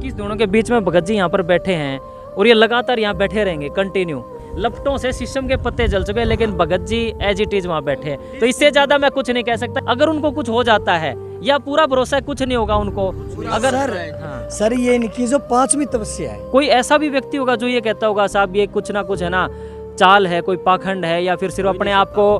21 धुनों के बीच में भगत जी यहाँ पर बैठे हैं और ये लगातार यहाँ बैठे रहेंगे कंटिन्यू। लपटों से शीशम के पत्ते जल चुके हैं लेकिन Bhagat ji as it is वहाँ बैठे हैं। तो इससे ज्यादा मैं कुछ नहीं कह सकता। अगर उनको कुछ हो जाता है या पूरा भरोसा है कुछ नहीं होगा उनको, अगर सर ये इनकी जो 5वीं तपस्या है। कोई ऐसा भी व्यक्ति होगा जो ये कहता होगा साहब ये कुछ ना कुछ है ना चाल है, कोई पाखंड है या फिर सिर्फ अपने आप को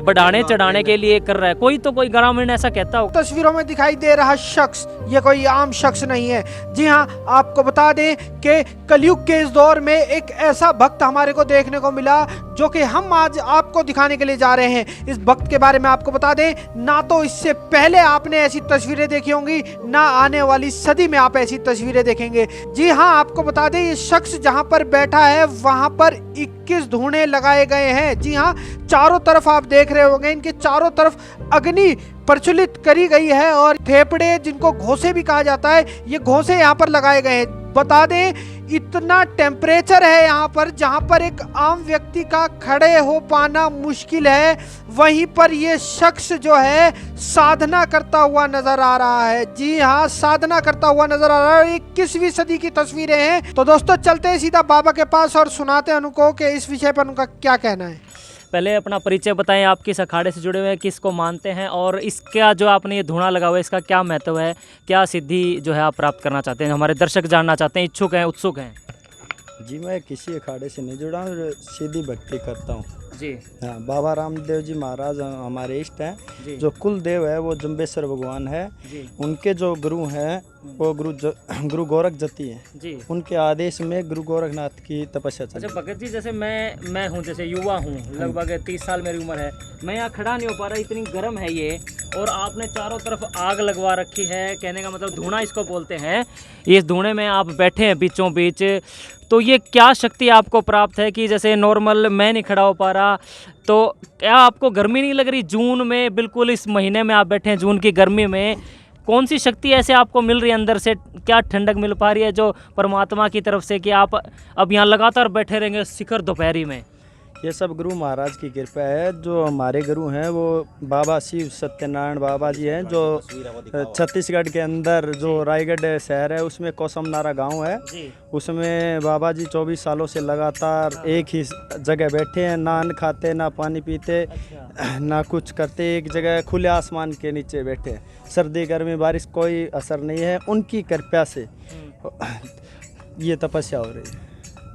बढ़ाने चढ़ाने के लिए कर रहा है, कोई ग्रामीण ऐसा कहता होगा। तस्वीरों में दिखाई दे रहा शख्स ये कोई आम शख्स नहीं है। जी हाँ, आपको बता दें कि कलयुग के इस दौर में एक ऐसा भक्त हमारे को देखने को मिला जो कि हम आज आपको दिखाने के लिए जा रहे हैं। इस भक्त के बारे में आपको बता दें, ना तो इससे पहले आपने ऐसी तस्वीरें देखी होंगी, ना आने वाली सदी में आप ऐसी तस्वीरें देखेंगे। जी हाँ, आपको बता दें ये शख्स जहाँ पर बैठा है वहाँ पर 21 धूणे लगाए गए हैं। जी हाँ, चारों तरफ आप देख रहे होंगे इनके चारों तरफ अग्नि प्रज्वलित करी गई है और फेफड़े जिनको घोंसे भी कहा जाता है, ये घोंसे यहाँ पर लगाए गए हैं। बता दें इतना टेम्परेचर है यहाँ पर जहाँ पर एक आम व्यक्ति का खड़े हो पाना मुश्किल है, वहीं पर ये शख्स जो है साधना करता हुआ नजर आ रहा है। जी हाँ, साधना करता हुआ नजर आ रहा है। 21वीं सदी की तस्वीरें हैं। तो दोस्तों चलते हैं सीधा बाबा के पास और सुनाते हैं उनको कि इस विषय पर उनका क्या कहना है। पहले अपना परिचय बताएं, आप किस अखाड़े से जुड़े हुए हैं, किसको मानते हैं और इसका जो आपने ये धुना लगा हुआ है इसका क्या महत्व है, क्या सिद्धि जो है आप प्राप्त करना चाहते हैं, हमारे दर्शक जानना चाहते हैं, इच्छुक हैं, उत्सुक हैं। जी मैं किसी अखाड़े से नहीं जुड़ा हूँ, सीधी भक्ति करता हूँ जी। हाँ, बाबा रामदेव जी महाराज हमारे इष्ट हैं। जो कुल देव है वो जम्बेश्वर भगवान है जी। उनके जो गुरु हैं वो गुरु गोरख जती हैं जी। उनके आदेश में गुरु गोरखनाथ की तपस्या चली। अच्छा भगत जी, जैसे मैं हूँ, जैसे युवा हूँ, लगभग 30 साल मेरी उम्र है, मैं यहाँ खड़ा नहीं हो पा रहा, इतनी गर्म है ये, और आपने चारों तरफ आग लगवा रखी है, कहने का मतलब धुआं इसको बोलते हैं। इस धुएं में आप बैठे हैं बीचों बीच, तो ये क्या शक्ति आपको प्राप्त है कि जैसे नॉर्मल मैं नहीं खड़ा हो पा रहा, तो क्या आपको गर्मी नहीं लग रही? जून में, बिल्कुल इस महीने में आप बैठे हैं, जून की गर्मी में, कौन सी शक्ति ऐसे आपको मिल रही है अंदर से? क्या ठंडक मिल पा रही है जो परमात्मा की तरफ से कि आप अब यहाँ लगातार बैठे रहेंगे शिखर दोपहरी में? ये सब गुरु महाराज की कृपा है। जो हमारे गुरु हैं वो बाबा शिव सत्यनारायण बाबा जी हैं, जो छत्तीसगढ़ के अंदर जो रायगढ़ शहर है उसमें कौसमनारा गांव है, उसमें बाबा जी 24 सालों से लगातार एक ही जगह बैठे हैं, ना अन्न खाते, ना पानी पीते, ना कुछ करते, एक जगह खुले आसमान के नीचे बैठे हैं। सर्दी गर्मी बारिश कोई असर नहीं है, उनकी कृपा से ये तपस्या हो रही है।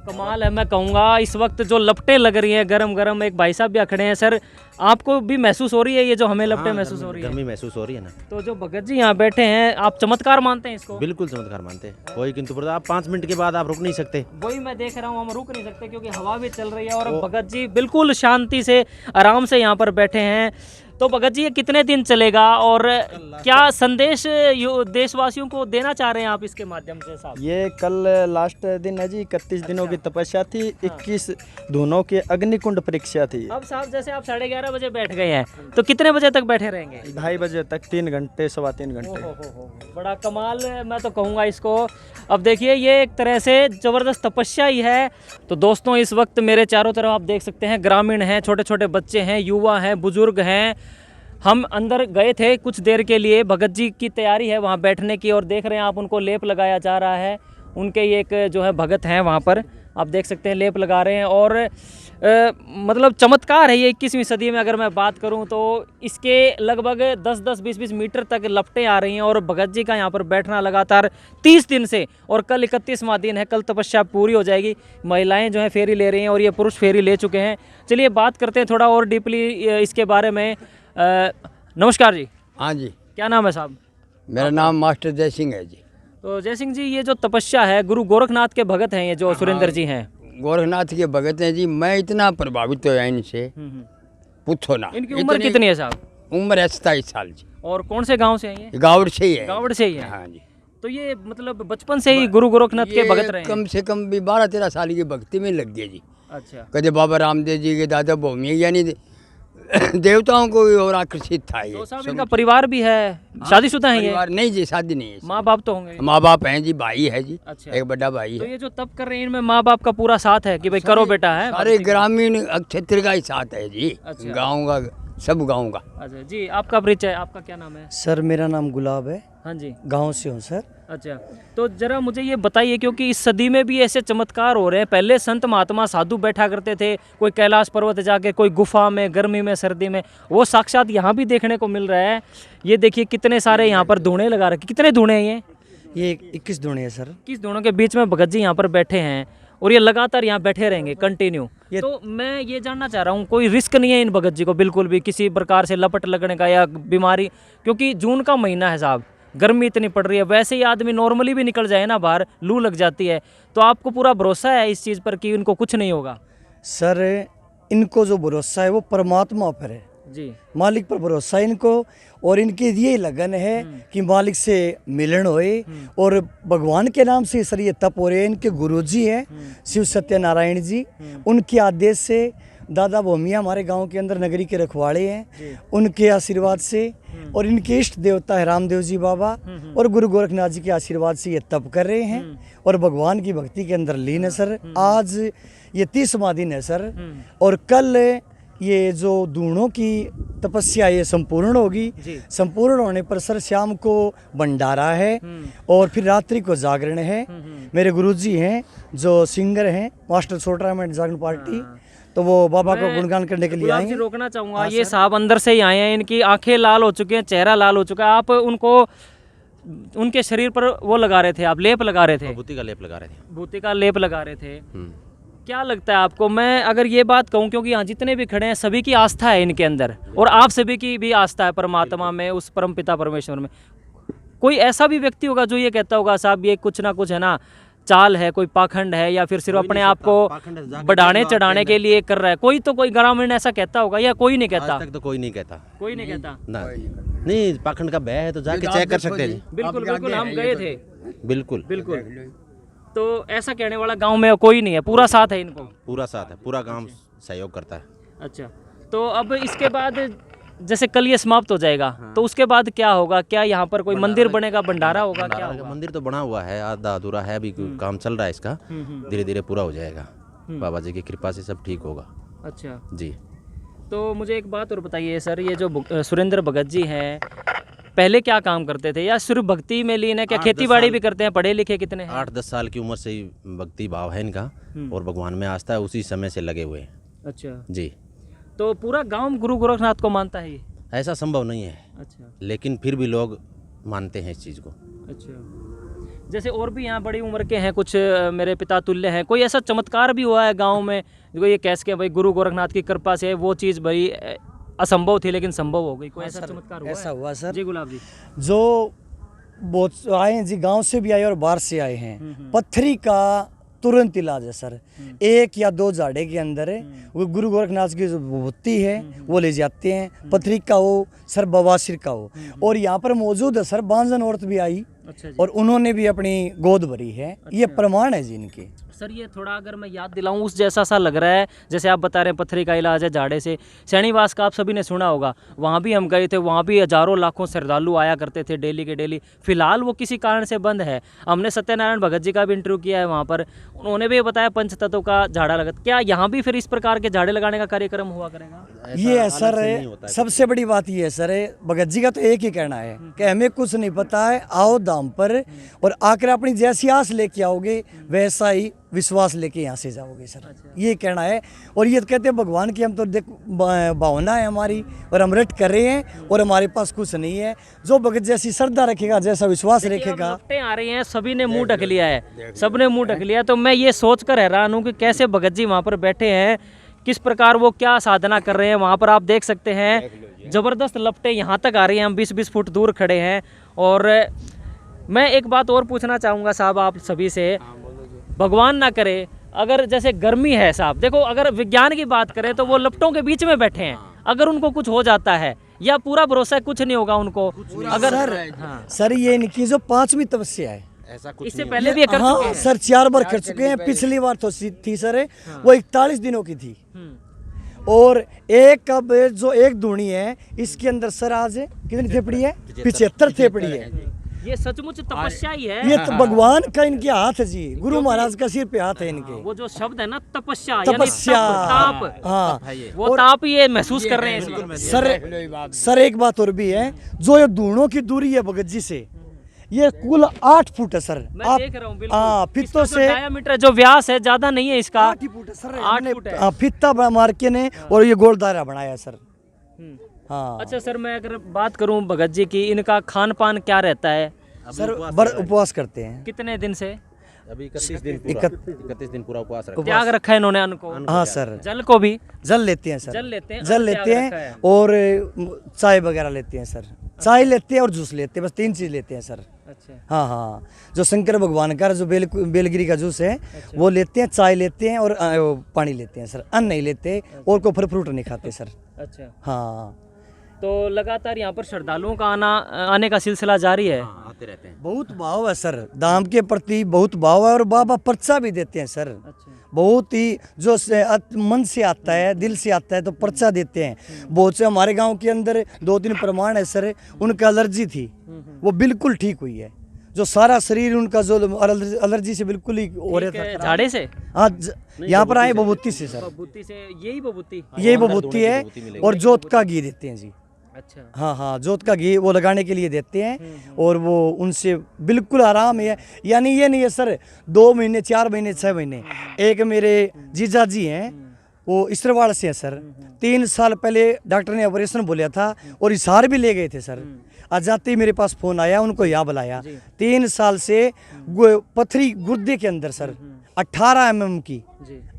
कमाल है, मैं कहूँगा। इस वक्त जो लपटें लग रही हैं गरम गरम, एक भाई साहब भी खड़े हैं। सर आपको भी महसूस हो रही है ये जो हमें लपटें महसूस हो रही है? गर्मी महसूस हो रही है ना। तो जो भगत जी यहाँ बैठे हैं, आप चमत्कार मानते हैं इसको? बिल्कुल चमत्कार मानते हैं, कोई किंतु आप 5 मिनट के बाद आप रुक नहीं सकते। वही मैं देख रहा हूँ, हम रुक नहीं सकते क्योंकि हवा भी चल रही है और भगत जी बिल्कुल शांति से आराम से यहाँ पर बैठे हैं। तो भगत जी ये कितने दिन चलेगा और क्या संदेश देशवासियों को देना चाह रहे हैं आप इसके माध्यम से साहब? ये कल लास्ट दिन है जी, 31 दिनों की तपस्या थी, 21 धुनों की अग्निकुंड परीक्षा थी। अब साहब जैसे आप 11:30 बजे बैठ गए हैं तो कितने बजे तक बैठे रहेंगे? 2:30 बजे तक, 3 घंटे, 3.25 घंटे। बड़ा कमाल है, मैं तो कहूँगा इसको। अब देखिए ये एक तरह से ज़बरदस्त तपस्या ही है। तो दोस्तों इस वक्त मेरे चारों तरफ आप देख सकते हैं ग्रामीण हैं, छोटे छोटे बच्चे हैं, युवा हैं, बुजुर्ग हैं। हम अंदर गए थे कुछ देर के लिए, भगत जी की तैयारी है वहाँ बैठने की, और देख रहे हैं आप उनको लेप लगाया जा रहा है। उनके ये एक जो है भगत हैं वहाँ पर, आप देख सकते हैं लेप लगा रहे हैं। और मतलब चमत्कार है ये 21वीं सदी में। अगर मैं बात करूं तो इसके लगभग 10-10, 20-20 मीटर तक लपटें आ रही हैं और भगत जी का यहाँ पर बैठना लगातार 30 दिन से, और कल 31वां दिन है, कल तपस्या पूरी हो जाएगी। महिलाएं जो हैं फेरी ले रही हैं और ये पुरुष फेरी ले चुके हैं। चलिए बात करते हैं थोड़ा और डीपली इसके बारे में। नमस्कार जी। हाँ जी। क्या नाम है साहब? मेरा नाम मास्टर जय सिंह है जी। तो जय सिंह जी, ये जो तपस्या है, गुरु गोरखनाथ के भगत हैं ये जो सुरेंद्र जी हैं, गोरखनाथ के भगत हैं जी। मैं इतना प्रभावित हुआ इनसे, पूछो ना। इनकी उम्र कितनी है साहब? उम्र है 27 साल जी। और कौन से गांव से हैं ये? गावड़ से ही है। गावड़ से ही है? हाँ जी। तो ये मतलब बचपन से ही गुरु गोरखनाथ के भगत रहे हैं? कम से कम भी 12-13 साल की भक्ति में लग गए जी। अच्छा। कदे बाबा रामदेव जी के दादा भूमि यानी देवताओं को भी और आकर्षित था ये। तो साहब इनका परिवार भी है, शादीशुदा है ये? नहीं जी, शादी नहीं है। माँ बाप तो होंगे? माँ बाप हैं जी, भाई है जी। अच्छा। एक बड़ा भाई तो है। ये जो तप कर रहे हैं इनमें माँ बाप का पूरा साथ है कि भाई करो बेटा? है सारे ग्रामीण क्षेत्र का ही साथ है जी। अच्छा। गाँव का, सब गाँव का। अच्छा जी। आपका परिचय, आपका क्या नाम है? सर मेरा नाम गुलाब है। हाँ जी। गांव से हूँ सर। अच्छा, तो जरा मुझे ये बताइए, क्योंकि इस सदी में भी ऐसे चमत्कार हो रहे हैं। पहले संत महात्मा साधु बैठा करते थे, कोई कैलाश पर्वत जाके, कोई गुफा में, गर्मी में, सर्दी में, वो साक्षात यहाँ भी देखने को मिल रहा है। ये देखिए कितने सारे यहाँ पर धूणे लगा रखे। कितने धूणे हैं ये 21 धूणे है सर। 21 धूणों के बीच में भगत जी यहाँ पर बैठे हैं और ये लगातार यहाँ बैठे रहेंगे कंटिन्यू। तो मैं ये जानना चाह रहा हूँ, कोई रिस्क नहीं है इन भगत जी को बिल्कुल भी, किसी प्रकार से लपट लगने का या बीमारी? क्योंकि जून का महीना है साहब, गर्मी इतनी पड़ रही है, वैसे ही आदमी नॉर्मली भी निकल जाए ना बाहर, लू लग जाती है। तो आपको पूरा भरोसा है इस चीज़ पर कि इनको कुछ नहीं होगा? सर इनको जो भरोसा है वो परमात्मा पर है जी, मालिक पर भरोसा है इनको। और इनकी ये लगन है कि मालिक से मिलन होए और भगवान के नाम से सर ये तप हो रहे हैं। इनके गुरुजी हैं शिव सत्यनारायण जी, उनके आदेश से दादा भोमिया हमारे गांव के अंदर नगरी के रखवाड़े हैं, उनके आशीर्वाद से, और इनके इष्ट देवता है रामदेव जी बाबा और गुरु गोरखनाथ जी के आशीर्वाद से ये तप कर रहे हैं और भगवान की भक्ति के अंदर लीन है सर। आज ये 30वां दिन है सर, और कल ये जो दूणों की तपस्या ये संपूर्ण होगी। संपूर्ण होने पर सर शाम को भंडारा है और फिर रात्रि को जागरण है। मेरे गुरुजी हैं जो सिंगर हैं, मास्टर छोटा जागरण पार्टी, तो वो बाबा को गुणगान करने के लिए आए हैं। रोकना चाहूँगा, ये साहब अंदर से ही आए हैं, इनकी आंखें लाल हो चुकी हैं, चेहरा लाल हो चुका है। आप उनको उनके शरीर पर वो लगा रहे थे, आप लेप लगा रहे थे, भूति का लेप लगा रहे थे। भूति का लेप लगा रहे थे। क्या लगता है आपको, मैं अगर ये बात कहूँ, क्योंकि यहाँ जितने भी खड़े हैं सभी की आस्था है इनके अंदर, और आप सभी की भी आस्था है परमात्मा में, उस परम पिता परमेश्वर में, कोई ऐसा भी व्यक्ति होगा जो ये कहता होगा साहब ये कुछ ना कुछ है ना चाल है, कोई पाखंड है, या फिर सिर्फ अपने आप को बढ़ाने चढ़ाने के लिए कर रहा है? कोई तो कोई ग्रामीण ऐसा कहता होगा या कोई नहीं कहता? आज तक तो कोई नहीं कहता। कोई नहीं कहता ना, नहीं पाखंड का भय है तो जाके चेक कर सकते हैं। बिल्कुल बिल्कुल, हम गए थे। बिल्कुल बिल्कुल, तो ऐसा कहने वाला गांव में कोई नहीं है, पूरा साथ है इनको? पूरा साथ है, पूरा गांव सहयोग करता है। अच्छा, तो अब इसके बाद जैसे कल ये समाप्त हो जाएगा, तो उसके बाद क्या होगा? क्या यहाँ पर कोई मंदिर बनेगा, भंडारा होगा, क्या होगा? मंदिर तो बना हुआ है, आधा अधूरा है, अभी काम चल रहा है इसका, धीरे धीरे पूरा हो जाएगा। बाबा जी की कृपा से सब ठीक होगा। अच्छा जी, तो मुझे एक बात और बताइए सर, ये जो सुरेंद्र भगत जी हैं, पहले क्या काम करते थे, या सिर्फ भक्ति में लीन है, क्या खेती बाड़ी भी करते हैं? पढ़े लिखे कितने हैं? 8-10 साल की उम्र से ही भक्ति भाव है इनका और भगवान में आस्था है, उसी समय से लगे हुए हैं। अच्छा जी, तो पूरा गांव गुरु गोरखनाथ को मानता है ये? ऐसा संभव नहीं है। अच्छा, लेकिन फिर भी लोग मानते हैं इस चीज़ को। अच्छा, जैसे और भी यहाँ बड़ी उम्र के हैं कुछ, मेरे पिता तुल्य हैं, कोई ऐसा चमत्कार भी हुआ है गांव में जो ये कैसे के भाई गुरु गोरखनाथ की कृपा से वो चीज़ भाई असंभव थी लेकिन संभव हो गई? कोई ऐसा चमत्कार हुआ? ऐसा हुआ सर जी गुलाब जी। जो बहुत आए हैं जी, गांव से भी आए और बाहर से आए हैं। पत्थरी का तुरंत इलाज है सर, 1 या 2 झाड़े के अंदर है, वो गुरु गोरखनाथ की जो विभूति है वो ले जाते हैं। पथरी का हो सर, बवासीर का हो, और यहाँ पर मौजूद है सर बांझन औरत भी आई। अच्छा जी। और उन्होंने भी अपनी गोद भरी है। ये प्रमाण है जी इनके। सर ये थोड़ा अगर मैं याद दिलाऊं, उस जैसा सा लग रहा है जैसे आप बता रहे हैं पत्थरी का इलाज है झाड़े से। सैनीवास का आप सभी ने सुना होगा, वहाँ भी हम गए थे, वहाँ भी हजारों लाखों श्रद्धालु आया करते थे डेली के डेली। फिलहाल वो किसी कारण से बंद है। हमने सत्यनारायण भगत जी का भी इंटरव्यू किया है वहाँ पर, उन्होंने भी बताया पंचतत्व का झाड़ा लगा। क्या यहाँ भी फिर इस प्रकार के झाड़े लगाने का कार्यक्रम हुआ करेगा? ये है सर, सबसे बड़ी बात ये है सर, भगत जी का तो एक ही कहना है कि हमें कुछ नहीं पता है, आओ धाम पर और आकर अपनी जैसी आस लेके आओगे वैसा ही विश्वास लेके यहाँ से जाओगे सर। ये कहना है। और ये कहते हैं भगवान की हम तो देख भावना है हमारी और हम रट कर रहे हैं और हमारे पास कुछ नहीं है। जो भगत जैसी श्रद्धा रखेगा, जैसा विश्वास रखेगा। आ रही हैं, सभी ने मुंह ढक लिया है, सबने मुंह ढक लिया। तो मैं ये सोच कर हैरान हूँ कि कैसे भगत जी वहाँ पर बैठे हैं, किस प्रकार वो क्या साधना कर रहे हैं। वहाँ पर आप देख सकते हैं जबरदस्त लपटें यहाँ तक आ रही हैं, हम 20-20 फुट दूर खड़े हैं। और मैं एक बात और पूछना चाहूँगा साहब आप सभी से, भगवान ना करे अगर जैसे गर्मी है साहब, देखो अगर विज्ञान की बात करें तो वो लपटों के बीच में बैठे हैं, अगर उनको कुछ हो जाता है या पूरा भरोसा है कुछ नहीं होगा उनको अगर सर ये इनकी जो 5वीं तपस्या है, ऐसा कुछ इससे पहले भी कर चुके हैं सर 4 बार कर चुके हैं। पिछली बार तो थी सर वो 41 दिनों की थी। और एक अब जो एक धूनी है इसके अंदर सर आज कितनी थेपड़ी है? 75 थेपड़ी है। ये सचमुच तपस्या ही है। ये तो भगवान का इनके हाथ है जी, गुरु महाराज का सिर पे हाथ है इनके। वो जो शब्द है ना तपस्या, तपस्या, यानी ताप, हाँ वो ताप ये महसूस कर रहे हैं सर। एक बात और भी है, जो ये दूणों की दूरी है भगत जी से ये कुल 8 फुट है सर। मैं देख रहा हूँ बिल्कुल। हाँ, इसका फित्तों जो से डायामीटर जो व्यास है ज्यादा नहीं है इसका। 8 ही फुट है सर। 8 हमने, फुट है। हाँ, फित्ता मार के ने और ये गोल दायरा बनाया है सर। हम्म। हाँ अच्छा सर, मैं अगर बात करूं भगत जी की, इनका खान पान क्या रहता है? सर, उपवास करते हैं। कितने दिन से? अभी 31 दिन पूरा 31 दिन पूरा उपवास रखा। त्याग रखा है इन्होंने अन्न को? हाँ सर, जल को भी? जल लेते हैं सर। जल लेते हैं, जल अन्न लेते त्याग रखा हैं है। और चाय वगैरह लेते हैं सर। चाय लेते हैं और जूस लेते हैं, बस 3 चीज लेते हैं सर। अच्छा। हाँ हाँ, जो शंकर भगवान का जो बेलगिरी का जूस है वो लेते हैं, चाय लेते हैं और वो पानी लेते हैं सर। अन्न नहीं लेते और कोई फल फ्रूट नहीं खाते सर। अच्छा, हाँ, तो लगातार यहाँ पर श्रद्धालुओं का आने का सिलसिला जारी है। आते रहते हैं। बहुत भाव है सर, धाम के प्रति बहुत भाव है और बाबा पर्चा भी देते हैं सर। अच्छा। बहुत ही जो मन से आता है, दिल से आता है तो पर्चा देते हैं। बहुत से हमारे गांव के अंदर 2-3 प्रमाण है सर, उनका एलर्जी थी, वो बिल्कुल ठीक हुई है। जो सारा शरीर उनका जो एलर्जी से बिल्कुल ही हो रहा था, झाड़े से? हाँ, यहाँ पर आए बबूती से सर। बबूती से? यही बबूती? यही बबूती है और जोत का घी देते हैं जी। अच्छा। हाँ हाँ, जोत का घी वो लगाने के लिए देते हैं और वो उनसे बिल्कुल आराम है। यानी ये नहीं है सर 2 महीने 4 महीने 6 महीने। एक मेरे जीजा जी हैं, वो इसरवाड़ से हैं सर। 3 साल पहले डॉक्टर ने ऑपरेशन बोला था और हिसार भी ले गए थे सर। आज जाते ही मेरे पास फ़ोन आया, उनको यहाँ बुलाया। 3 साल से पथरी गुर्दे के अंदर सर 18 mm की,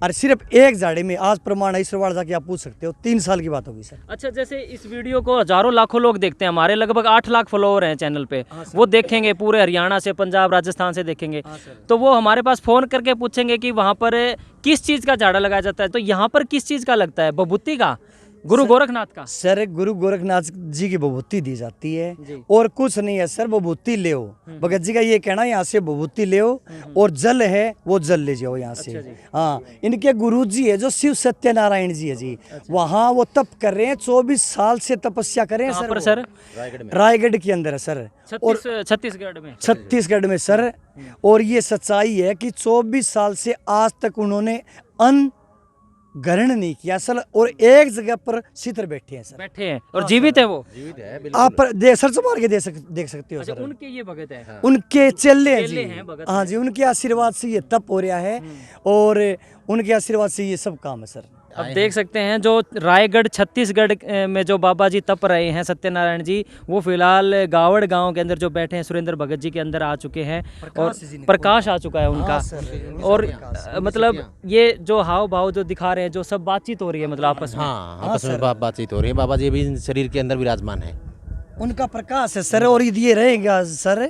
और सिर्फ एक झाड़े में। आज प्रमाण इसरवाड़ जाके आप पूछ सकते हो, 3 साल की बात होगी सर। अच्छा, जैसे इस वीडियो को हजारों लाखों लोग देखते हैं, हमारे लगभग 8 लाख फॉलोअर हैं चैनल पे। वो देखेंगे पूरे हरियाणा से, पंजाब, राजस्थान से देखेंगे, तो वो हमारे पास फ़ोन करके पूछेंगे कि वहाँ पर किस चीज़ का झाड़ा लगाया जाता है। तो यहाँ पर किस चीज़ का लगता है? बभूति का? गुरु गोरखनाथ का? सर, गुरु गोरखनाथ जी की विभूति दी जाती है और कुछ नहीं है सर। विभूति ले भगत जी का ये कहना, यहाँ से विभूति ले और जल है वो जल ले जाओ यहाँ से। हाँ, इनके गुरु जी है जो शिव सत्यनारायण जी है जी। वहाँ वो तप कर रहे हैं, 24 साल से तपस्या कर रहे हैं सर। सर रायगढ़ के अंदर है सर, और छत्तीसगढ़ में? छत्तीसगढ़ में सर। और ये सच्चाई है कि 24 साल से आज तक उन्होंने अन्न ग्रहण नहीं किया सर, और एक जगह पर शीतर बैठे हैं सर। बैठे हैं और जीवित है वो? जीवित है आप सर्च मार के देख सकते हो अच्छा, सर। उनके ये भगत है? उनके चेले हैं जी। हैं भगत। हाँ जी, उनके आशीर्वाद से ये तप हो रहा है और उनके आशीर्वाद से ये सब काम है सर। अब देख सकते हैं जो रायगढ़ छत्तीसगढ़ में जो बाबा जी तप रहे हैं सत्यनारायण जी, वो फिलहाल गावड़ गांव के अंदर जो बैठे हैं सुरेंद्र भगत जी के अंदर आ चुके हैं और प्रकाश आ चुका है उनका। और मतलब ये जो हाव भाव जो दिखा रहे हैं, जो सब बातचीत हो रही है मतलब आपस में। हाँ, आपस में बातचीत हो रही है। बाबा जी भी शरीर के अंदर विराजमान है। उनका प्रकाश है सर, और ये रहेगा सर।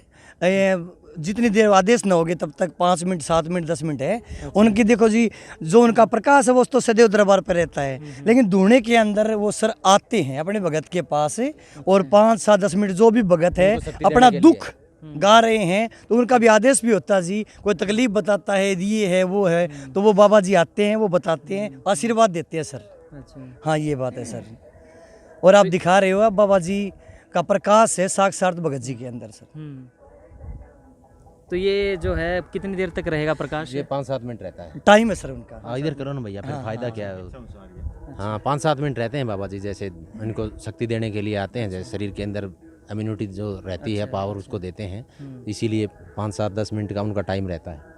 जितनी देर आदेश न होगे तब तक 5 मिनट 7 मिनट 10 मिनट है उनकी। देखो जी, जो उनका प्रकाश है वो तो सदैव दरबार पर रहता है, लेकिन ढूंढने के अंदर वो सर आते हैं अपने भगत के पास और 5 7 10 मिनट जो भी भगत है अपना दुख गा रहे हैं तो उनका भी आदेश भी होता है जी। कोई तकलीफ बताता है, ये है वो है, तो वो बाबा जी आते हैं, वो बताते हैं, आशीर्वाद देते हैं सर। हाँ, ये बात है सर। और आप दिखा रहे हो, अब बाबा जी का प्रकाश है साक्षात भगत जी के अंदर सर। तो ये जो है कितनी देर तक रहेगा प्रकाश? ये 5-7 मिनट रहता है। टाइम है सर उनका। हाँ, इधर करो ना भैया, फिर फायदा क्या है। हाँ, 5-7 मिनट रहते हैं बाबा जी। जैसे इनको शक्ति देने के लिए आते हैं, जैसे शरीर के अंदर इम्यूनिटी जो रहती है, पावर उसको देते हैं, इसीलिए 5-7-10 मिनट का उनका टाइम रहता है।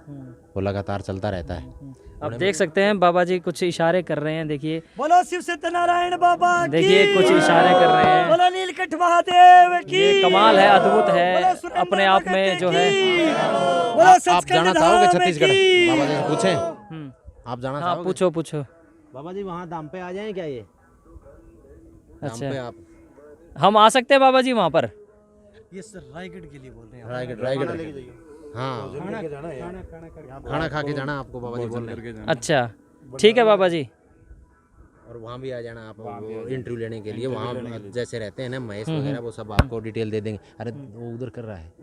वो लगातार चलता रहता है। आप देख सकते हैं बाबा जी कुछ इशारे कर रहे हैं, देखिए। बोलो शिव सत्यनारायण बाबा की। देखिए कुछ इशारे कर रहे हैं। बोलो नीलकंठ महादेव की। ये कमाल है, अद्भुत है अपने आप में जो है। आप जाना चाहोगे छत्तीसगढ़? बाबा जी से पूछें, आप जाना चाहोगे? पूछो पूछो। बाबा जी वहाँ दाम पे आ जाएं क्या? ये अच्छा, पे आप हम आ सकते हैं बाबा जी वहाँ पर? ये सर रायगढ़ के लिए बोल रहे हैं। रायगढ़ हाँ, खाना खा के जाना आपको बाबा जी बोल रहे हैं। अच्छा, ठीक है बाबा जी। और वहाँ भी आ जाना आप इंटरव्यू लेने के लिए। वहाँ जैसे रहते हैं ना महेश वगैरह, वो सब आपको डिटेल दे देंगे। अरे वो उधर कर रहा है।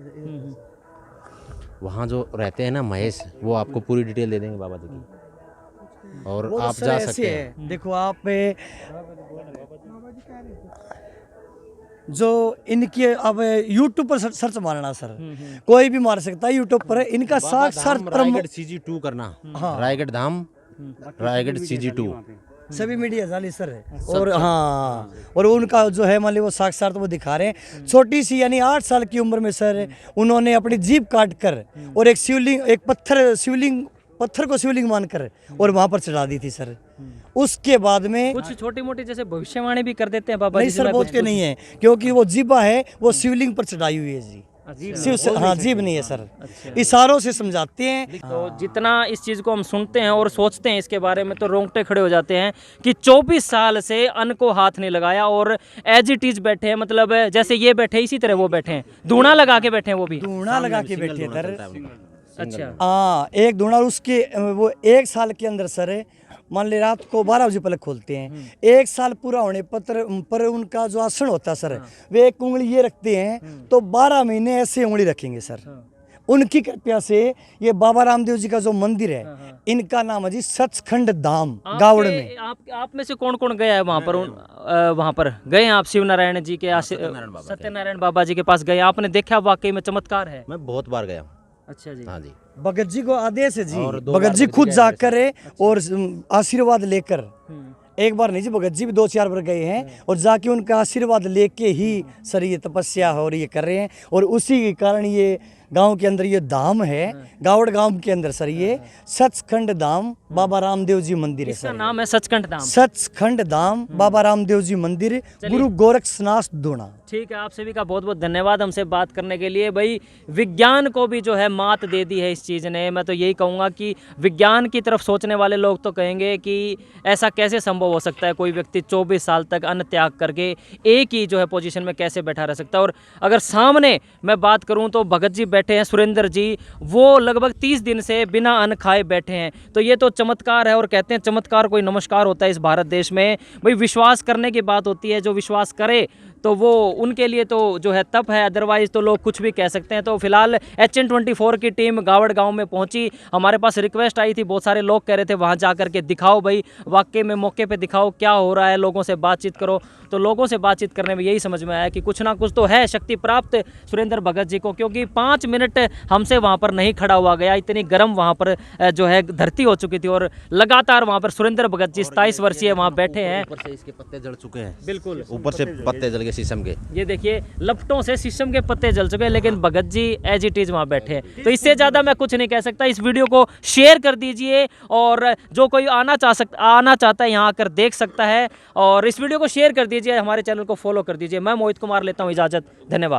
वहाँ जो रहते हैं ना महेश, वो आपको पूरी डिटेल दे देंगे बाबा जी की, और वो आप सर जा ऐसे सकते हैं। है, देखो आप जो इनके अब YouTube पर सर्च मारना सर, कोई भी मार सकता है YouTube पर। इनका साक्षात रायगढ़ CG2 करना। हाँ, रायगढ़ धाम, रायगढ़ CG2 सभी मीडिया जाली सर है। और हाँ, और उनका जो है मान ली वो साक्षात वो दिखा रहे हैं। छोटी सी यानी 8 साल की उम्र में सर उन्होंने अपनी जीभ काट कर और एक शिवलिंग, एक पत्थर को शिवलिंग मानकर और वहां पर चढ़ा दी थी सर। उसके बाद में कुछ छोटी मोटी जैसे भविष्यवाणी भी कर देते हैं बाबा नहीं जी। सर, बहुत के नहीं है, क्योंकि वो जीभा है वो शिवलिंग पर चढ़ाई हुई है जी। शिव से हाँ, जीभ नहीं है सर, इशारों से समझाते हैं। तो जितना इस चीज़ को हम सुनते हैं और सोचते हैं इसके बारे में तो रोंगटे खड़े हो जाते हैं कि 24 साल से अन्न को हाथ नहीं लगाया और एज इट इज बैठे हैं। मतलब जैसे ये बैठे इसी तरह वो बैठे हैं, धूना लगा के बैठे हैं वो भी। धूना लगा के बैठे सर। अच्छा हाँ, एक धूना, उसके वो 1 साल के अंदर सर मान ले रात को 12 बजे पलक खोलते हैं। 1 साल पूरा होने पर उनका जो आसन होता है सर, वे एक उंगली ये रखते हैं तो 12 महीने ऐसे उंगली रखेंगे सर। उनकी कृपया से ये बाबा रामदेव जी का जो मंदिर है, इनका नाम है जी सचखंड धाम गावड़ में। आप में से कौन कौन गया है वहाँ पर? वहाँ पर गए हैं आप? शिव नारायण जी के सत्यनारायण बाबा जी के पास गए, आपने देखा वाकई में चमत्कार है? मैं बहुत बार गया हूँ। अच्छा जी। हाँ जी। भगत जी को आदेश है जी, और 2 भगत बार जी भगत खुद जी जाकर और आशीर्वाद लेकर, एक बार नहीं जी, भगत जी भी 2-4 बार गए हैं और जाके उनका आशीर्वाद लेके ही सर ये तपस्या और ये कर रहे हैं। और उसी के कारण ये गांव के अंदर ये धाम है, गावड़ गांव के अंदर सर ये सचखंड धाम बाबा रामदेव जी मंदिर है इसका सर। नाम है सचखंड धाम। सचखंड धाम बाबा रामदेव जी मंदिर, गुरु गोरक्षनाथ दोना। ठीक है, आप सभी का बहुत बहुत धन्यवाद हमसे बात करने के लिए। भाई विज्ञान को भी जो है मात दे दी है इस चीज़ ने। मैं तो यही कहूँगा कि विज्ञान की तरफ सोचने वाले लोग तो कहेंगे कि ऐसा कैसे संभव हो सकता है, कोई व्यक्ति 24 साल तक अन्न त्याग करके एक ही जो है पोजीशन में कैसे बैठा रह सकता है। और अगर सामने मैं बात करूँ तो भगत जी बैठे हैं, सुरेंद्र जी, वो लगभग 30 दिन से बिना अन्न खाए बैठे हैं। तो ये तो चमत्कार है। और कहते हैं चमत्कार कोई नमस्कार होता है इस भारत देश में। भाई विश्वास करने की बात होती है, जो विश्वास करे तो वो उनके लिए तो जो है तप है, अदरवाइज तो लोग कुछ भी कह सकते हैं। तो फिलहाल HN24 की टीम गावड़ गांव में पहुंची। हमारे पास रिक्वेस्ट आई थी, बहुत सारे लोग कह रहे थे वहां जा कर के दिखाओ भाई, वाकई में मौके पे दिखाओ क्या हो रहा है, लोगों से बातचीत करो। तो लोगों से बातचीत करने में यही समझ में आया कि कुछ ना कुछ तो है शक्ति प्राप्त सुरेंद्र भगत जी को, क्योंकि 5 मिनट हमसे वहाँ पर नहीं खड़ा हुआ गया। इतनी गर्म वहाँ पर जो है धरती हो चुकी थी और लगातार वहाँ पर सुरेंद्र भगत जी 27 वर्षीय वहाँ बैठे हैं। ऊपर से इसके पत्ते जल चुके हैं, बिल्कुल ऊपर से पत्ते जल गए शीशम के। ये देखिए लपटों से शीशम के पत्ते जल चुके हैं, लेकिन Bhagat ji as it is वहाँ बैठे हैं। तो इससे ज़्यादा मैं कुछ नहीं कह सकता। इस वीडियो को शेयर कर दीजिए और जो कोई आना चाहता है यहाँ आकर देख सकता है। और इस वीडियो को शेयर कर दीजिए, हमारे चैनल को फॉलो कर दीजिए। मैं मोहित कुमार लेता हूँ इजाज़त, धन्यवाद।